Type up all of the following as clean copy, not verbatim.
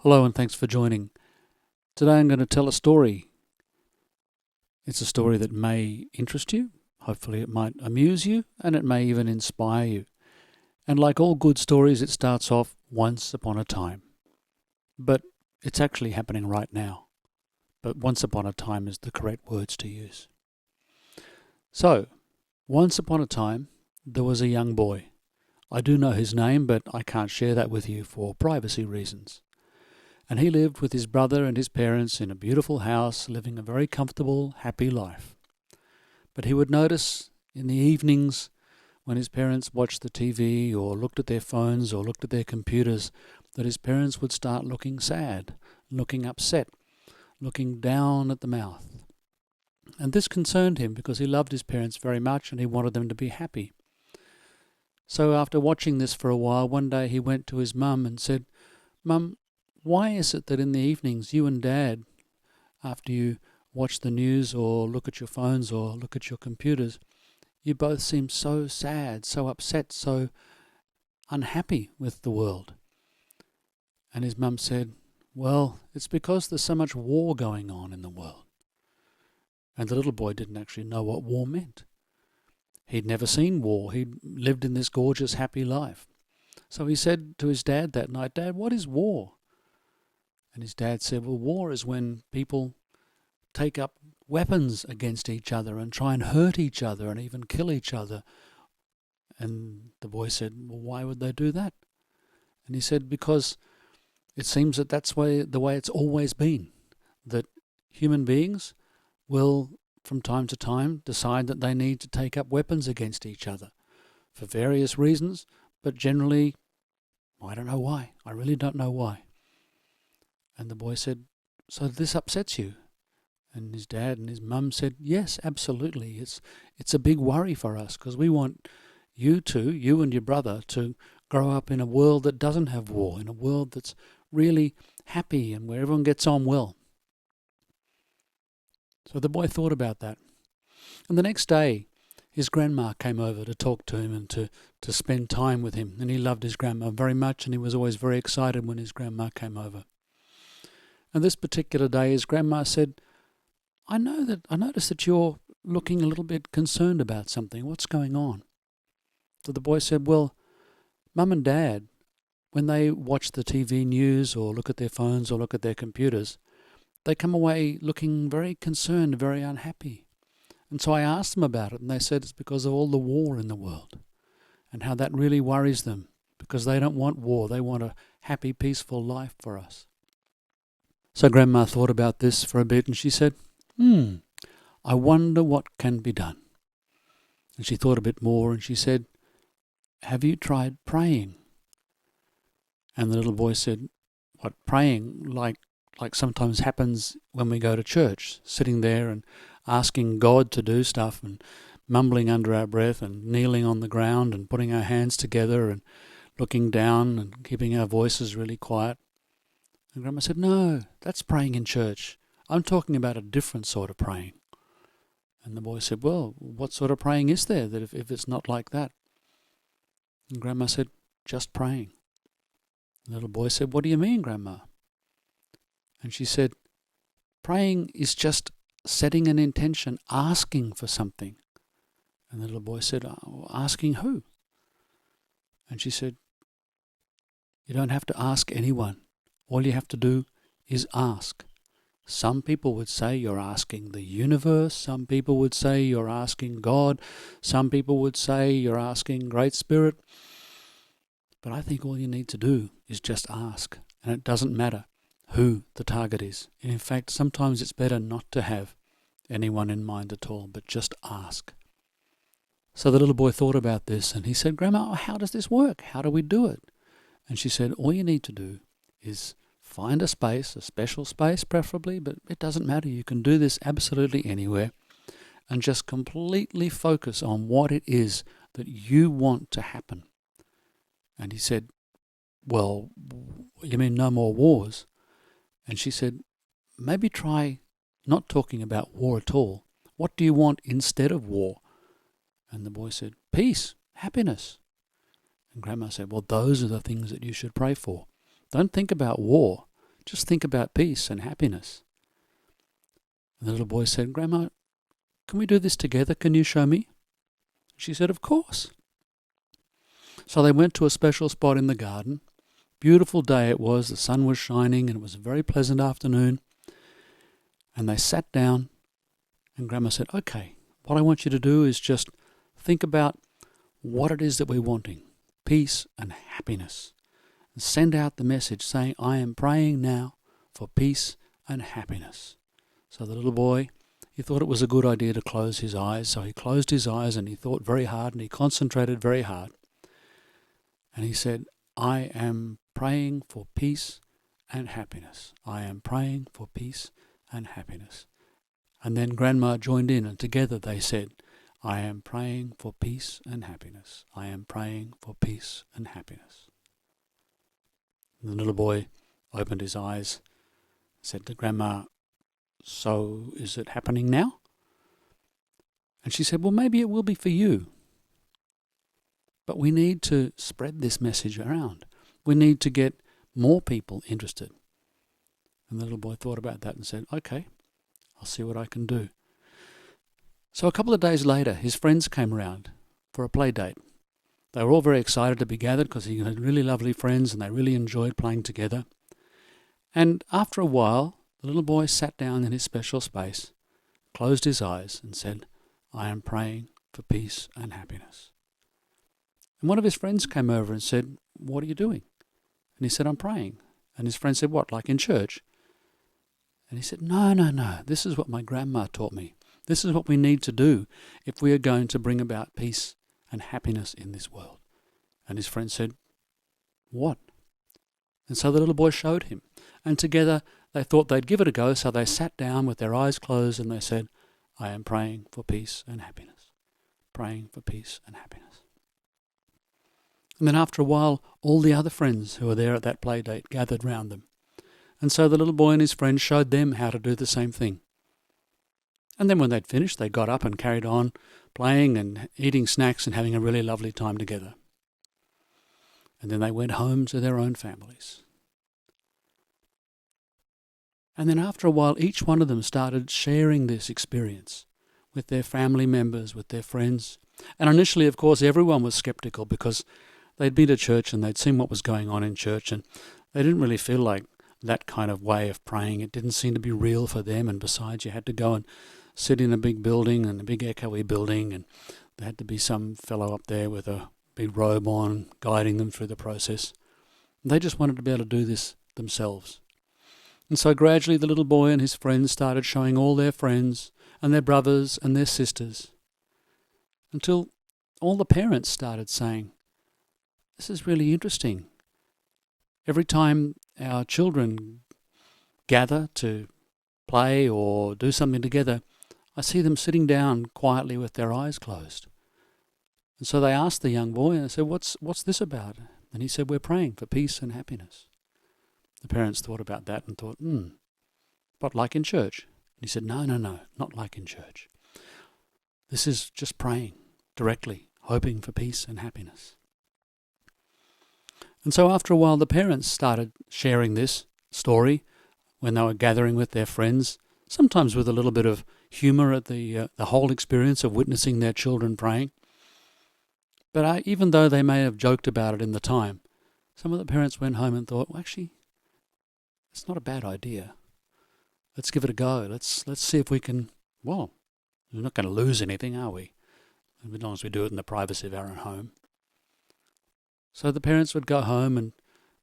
Hello and thanks for joining. Today I'm going to tell a story. It's a story that may interest you, hopefully it might amuse you, and it may even inspire you. And like all good stories, it starts off once upon a time. But it's actually happening right now. But once upon a time is the correct words to use. So, once upon a time, there was a young boy. I do know his name, but I can't share that with you for privacy reasons. And he lived with his brother and his parents in a beautiful house, living a very comfortable, happy life. But he would notice in the evenings when his parents watched the TV or looked at their phones or looked at their computers, that his parents would start looking sad, looking upset, looking down at the mouth. And this concerned him because he loved his parents very much and he wanted them to be happy. So after watching this for a while, one day he went to his mum and said, "Mum, why is it that in the evenings you and Dad, after you watch the news or look at your phones or look at your computers, you both seem so sad, so upset, so unhappy with the world?" And his mum said, "Well, it's because there's so much war going on in the world." And the little boy didn't actually know what war meant. He'd never seen war. He'd lived in this gorgeous, happy life. So he said to his dad that night, "Dad, what is war?" And his dad said, "Well, war is when people take up weapons against each other and try and hurt each other and even kill each other." And the boy said, "Well, why would they do that?" And he said, "Because it seems that that's the way it's always been, that human beings will, from time to time, decide that they need to take up weapons against each other for various reasons, but generally, I don't know why. I really don't know why." And the boy said, "So this upsets you?" And his dad and his mum said, "Yes, absolutely. It's a big worry for us because we want you and your brother, to grow up in a world that doesn't have war, in a world that's really happy and where everyone gets on well." So the boy thought about that. And the next day, his grandma came over to talk to him and to spend time with him. And he loved his grandma very much, and he was always very excited when his grandma came over. And this particular day, his grandma said, I noticed that you're looking a little bit concerned about something. What's going on?" So the boy said, "Well, Mum and Dad, when they watch the TV news or look at their phones or look at their computers, they come away looking very concerned, very unhappy. And so I asked them about it, and they said it's because of all the war in the world and how that really worries them because they don't want war. They want a happy, peaceful life for us." So Grandma thought about this for a bit and she said, I wonder what can be done." And she thought a bit more and she said, "Have you tried praying?" And the little boy said, "What, praying? Like sometimes happens when we go to church, sitting there and asking God to do stuff and mumbling under our breath and kneeling on the ground and putting our hands together and looking down and keeping our voices really quiet?" And Grandma said, "No, that's praying in church. I'm talking about a different sort of praying." And the boy said, "Well, what sort of praying is there that if it's not like that?" And Grandma said, "Just praying." The little boy said, "What do you mean, Grandma?" And she said, "Praying is just setting an intention, asking for something." And the little boy said, "Asking who?" And she said, "You don't have to ask anyone. All you have to do is ask. Some people would say you're asking the universe. Some people would say you're asking God. Some people would say you're asking Great Spirit. But I think all you need to do is just ask. And it doesn't matter who the target is. And in fact, sometimes it's better not to have anyone in mind at all, but just ask." So the little boy thought about this and he said, "Grandma, how does this work? How do we do it?" And she said, "All you need to do is find a space, a special space preferably, but it doesn't matter. You can do this absolutely anywhere, and just completely focus on what it is that you want to happen." And he said, "Well, you mean no more wars?" And she said, "Maybe try not talking about war at all. What do you want instead of war?" And the boy said, "Peace, happiness." And Grandma said, "Well, those are the things that you should pray for. Don't think about war. Just think about peace and happiness. And the little boy said, Grandma, can we do this together? Can you show me? She said, of course. So they went to a special spot in the garden. Beautiful day it was. The sun was shining and it was a very pleasant afternoon. And they sat down and Grandma said, okay, what I want you to do is just think about what it is that we're wanting. Peace and happiness. And send out the message saying, I am praying now for peace and happiness. So the little boy, he thought it was a good idea to close his eyes. So he closed his eyes and he thought very hard and he concentrated very hard. And he said, I am praying for peace and happiness. I am praying for peace and happiness. And then Grandma joined in and together they said, I am praying for peace and happiness. I am praying for peace and happiness. And the little boy opened his eyes, said to Grandma, so is it happening now? And she said, well, maybe it will be for you. But we need to spread this message around. We need to get more people interested. And the little boy thought about that and said, okay, I'll see what I can do. So a couple of days later, his friends came around for a play date. They were all very excited to be gathered because he had really lovely friends and they really enjoyed playing together. And after a while, the little boy sat down in his special space, closed his eyes and said, I am praying for peace and happiness. And one of his friends came over and said, what are you doing? And he said, I'm praying. And his friend said, what, like in church? And he said, no, this is what my grandma taught me. This is what we need to do if we are going to bring about peace and happiness in this world. And his friend said, what? And so the little boy showed him. And together they thought they'd give it a go, so they sat down with their eyes closed and they said, I am praying for peace and happiness. Praying for peace and happiness. And then after a while, all the other friends who were there at that play date gathered round them. And so the little boy and his friends showed them how to do the same thing. And then when they'd finished, they got up and carried on playing and eating snacks and having a really lovely time together. And then they went home to their own families. And then after a while, each one of them started sharing this experience with their family members, with their friends. And initially, of course, everyone was skeptical because they'd been to church and they'd seen what was going on in church and they didn't really feel like that kind of way of praying. It didn't seem to be real for them, and besides you had to go and sit in a big building and a big echoey building and there had to be some fellow up there with a big robe on guiding them through the process. They just wanted to be able to do this themselves. And so gradually the little boy and his friends started showing all their friends and their brothers and their sisters until all the parents started saying, this is really interesting. Every time our children gather to play or do something together, I see them sitting down quietly with their eyes closed. And so they asked the young boy, and they said, what's this about? And he said, we're praying for peace and happiness. The parents thought about that and thought, but like in church? And he said, no, not like in church. This is just praying directly, hoping for peace and happiness. And so after a while, the parents started sharing this story when they were gathering with their friends, sometimes with a little bit of humour at the whole experience of witnessing their children praying. But even though they may have joked about it in the time, some of the parents went home and thought, well, actually, it's not a bad idea. Let's give it a go. Let's see if we can, well, we're not going to lose anything, are we? As long as we do it in the privacy of our own home. So the parents would go home and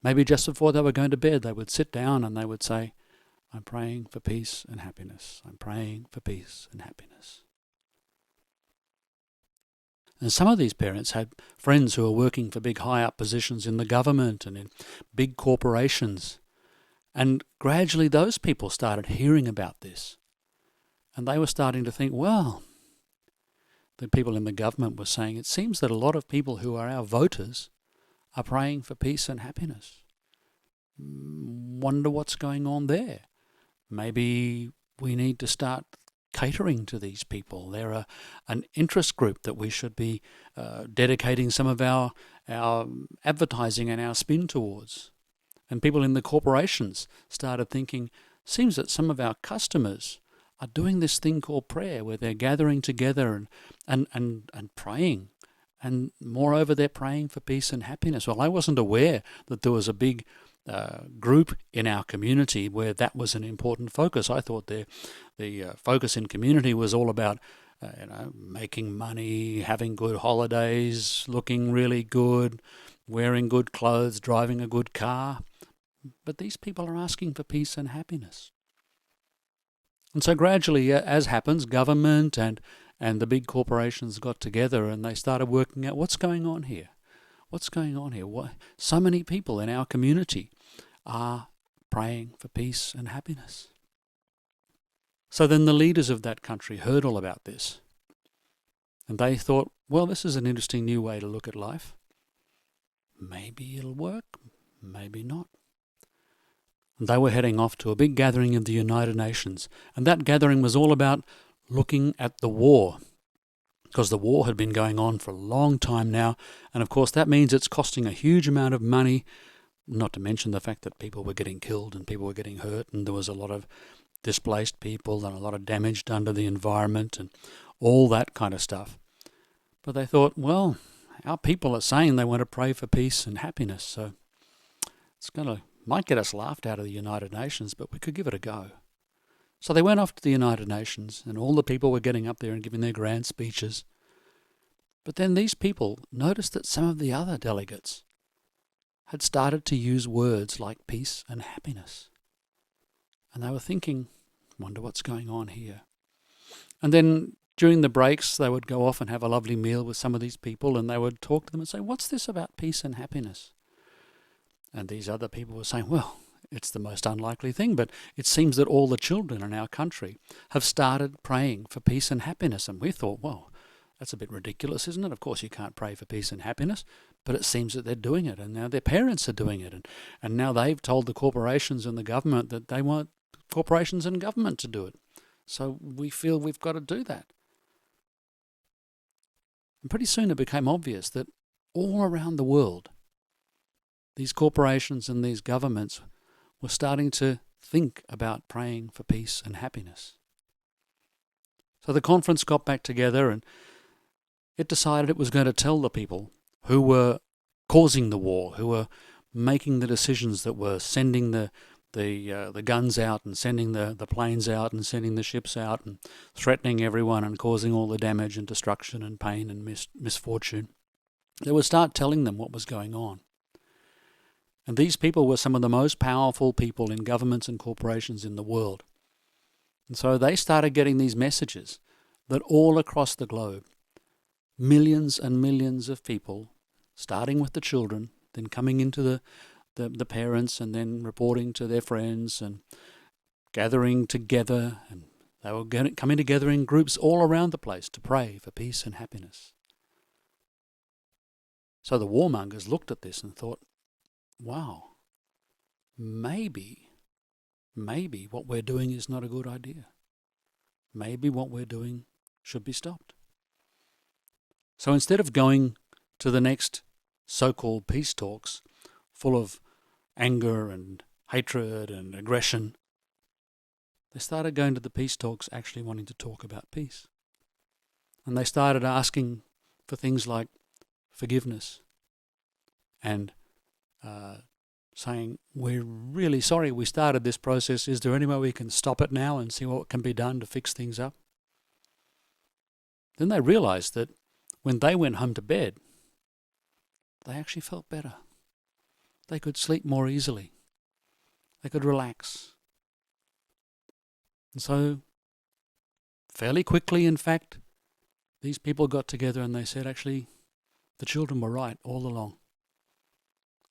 maybe just before they were going to bed, they would sit down and they would say, I'm praying for peace and happiness. I'm praying for peace and happiness. And some of these parents had friends who were working for big high-up positions in the government and in big corporations. And gradually those people started hearing about this. And they were starting to think, well, the people in the government were saying, it seems that a lot of people who are our voters are praying for peace and happiness. Wonder what's going on there. Maybe we need to start catering to these people. They're an interest group that we should be dedicating some of our advertising and our spin towards. And people in the corporations started thinking, seems that some of our customers are doing this thing called prayer, where they're gathering together and praying. And moreover, they're praying for peace and happiness. Well, I wasn't aware that there was a big group in our community where that was an important focus. I thought the focus in community was all about making money, having good holidays, looking really good, wearing good clothes, driving a good car. But these people are asking for peace and happiness. And so gradually, as happens, government and the big corporations got together and they started working out what's going on here. What's going on here? Why so many people in our community are praying for peace and happiness? So then the leaders of that country heard all about this. And they thought, well, this is an interesting new way to look at life. Maybe it'll work, maybe not. And they were heading off to a big gathering of the United Nations. And that gathering was all about looking at the war, because the war had been going on for a long time now. And of course that means it's costing a huge amount of money, not to mention the fact that people were getting killed and people were getting hurt, and there was a lot of displaced people and a lot of damage done to the environment and all that kind of stuff. But they thought, well, our people are saying they want to pray for peace and happiness, so might get us laughed out of the United Nations, but we could give it a go. So they went off to the United Nations, and all the people were getting up there and giving their grand speeches. But then these people noticed that some of the other delegates had started to use words like peace and happiness. And they were thinking, wonder what's going on here. And then during the breaks, they would go off and have a lovely meal with some of these people, and they would talk to them and say, what's this about peace and happiness? And these other people were saying, well, it's the most unlikely thing, but it seems that all the children in our country have started praying for peace and happiness. And we thought, well, that's a bit ridiculous, isn't it? Of course you can't pray for peace and happiness, but it seems that they're doing it, and now their parents are doing it, and now they've told the corporations and the government that they want corporations and government to do it. So we feel we've got to do that. And pretty soon it became obvious that all around the world, these corporations and these governments were starting to think about praying for peace and happiness. So the conference got back together and it decided it was going to tell the people who were causing the war, who were making the decisions that were sending the guns out and sending the planes out and sending the ships out and threatening everyone and causing all the damage and destruction and pain and misfortune. They would start telling them what was going on. And these people were some of the most powerful people in governments and corporations in the world. And so they started getting these messages that all across the globe, millions and millions of people, starting with the children, then coming into the parents and then reporting to their friends and gathering together, and they were coming together in groups all around the place to pray for peace and happiness. So the warmongers looked at this and thought, wow, maybe what we're doing is not a good idea. Maybe what we're doing should be stopped. So instead of going to the next so-called peace talks full of anger and hatred and aggression, they started going to the peace talks actually wanting to talk about peace. And they started asking for things like forgiveness and saying, we're really sorry we started this process. Is there any way we can stop it now and see what can be done to fix things up? Then they realized that when they went home to bed, they actually felt better. They could sleep more easily. They could relax. And so, fairly quickly, in fact, these people got together and they said, actually, the children were right all along.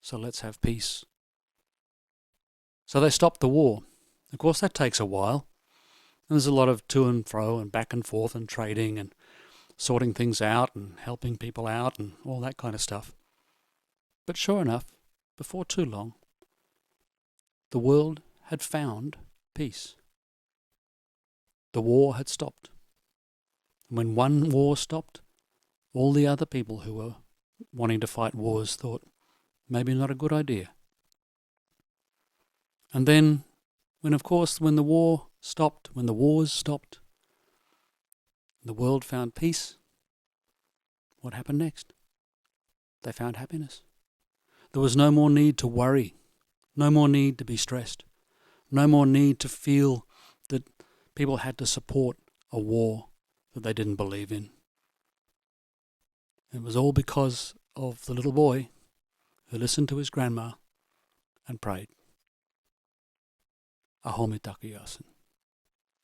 So let's have peace. So they stopped the war. Of course, that takes a while. And there's a lot of to and fro and back and forth and trading and sorting things out and helping people out and all that kind of stuff. But sure enough, before too long, the world had found peace. The war had stopped. And when one war stopped, all the other people who were wanting to fight wars thought, maybe not a good idea. And then, when the war stopped, when the wars stopped, the world found peace, what happened next? They found happiness. There was no more need to worry, no more need to be stressed, no more need to feel that people had to support a war that they didn't believe in. It was all because of the little boy who listened to his grandma and prayed. Aho me taku yasin.